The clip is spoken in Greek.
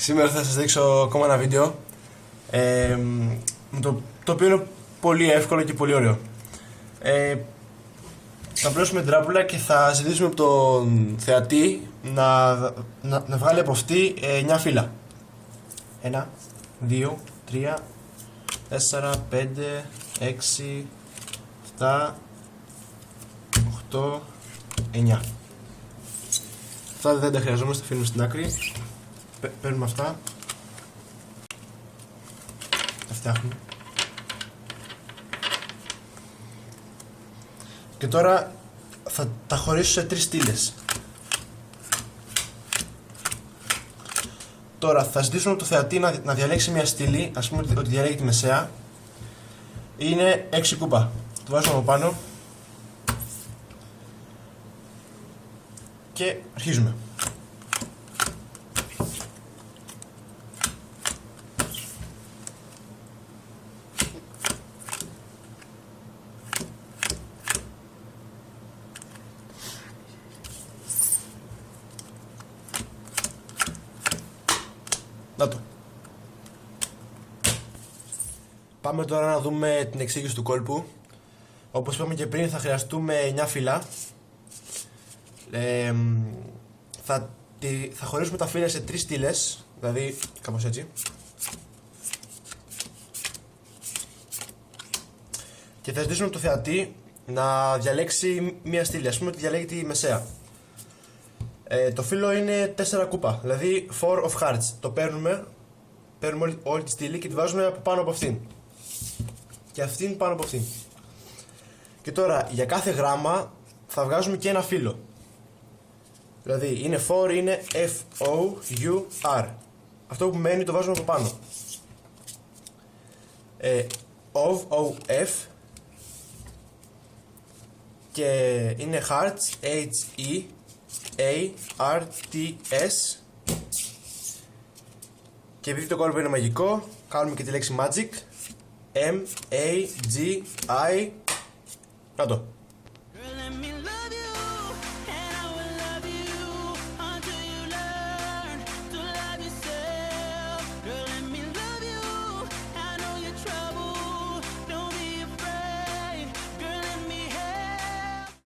Σήμερα θα σας δείξω ακόμα ένα βίντεο το οποίο είναι πολύ εύκολο και πολύ ωραίο. Θα πλώσουμε την τράπουλα και θα ζητήσουμε από τον θεατή να βγάλει από αυτή 9 φύλλα. 1, 2, 3, 4, 5, 6, 7, 8, 9. Αυτά δεν τα χρειαζόμαστε, τα αφήνουμε στην άκρη. Παίρνουμε αυτά, τα φτιάχνουμε. Και τώρα θα τα χωρίσω σε 3 στήλες. Τώρα θα ζητήσουμε από το θεατή να διαλέξει μια στήλη, ας πούμε ότι διαλέγει τη μεσαία. Είναι 6 κούπα. Το βάζουμε από πάνω και αρχίζουμε. Να το. Πάμε τώρα να δούμε την εξήγηση του κόλπου. Όπως είπαμε και πριν, θα χρειαστούμε 9 φύλλα. Θα χωρίσουμε τα φύλλα σε 3 στήλες, δηλαδή κάπως έτσι. Και θα ζητήσουμε από το θεατή να διαλέξει μία στήλη, ας πούμε ότι διαλέγει τη μεσαία. Το φύλλο είναι 4 κούπα, δηλαδή 4 of hearts. Το παίρνουμε όλη τη στήλη και τη βάζουμε από πάνω από αυτήν. Και αυτήν πάνω από αυτήν. Και τώρα για κάθε γράμμα θα βγάζουμε και ένα φύλλο. Δηλαδή είναι 4, είναι F-O-U-R. Αυτό που μένει το βάζουμε από πάνω. O-F. Και είναι hearts, H-E-A-R-T-S. Και επειδή το κόλπο είναι μαγικό, κάνουμε και τη λέξη magic. M-A-G-I. Να το.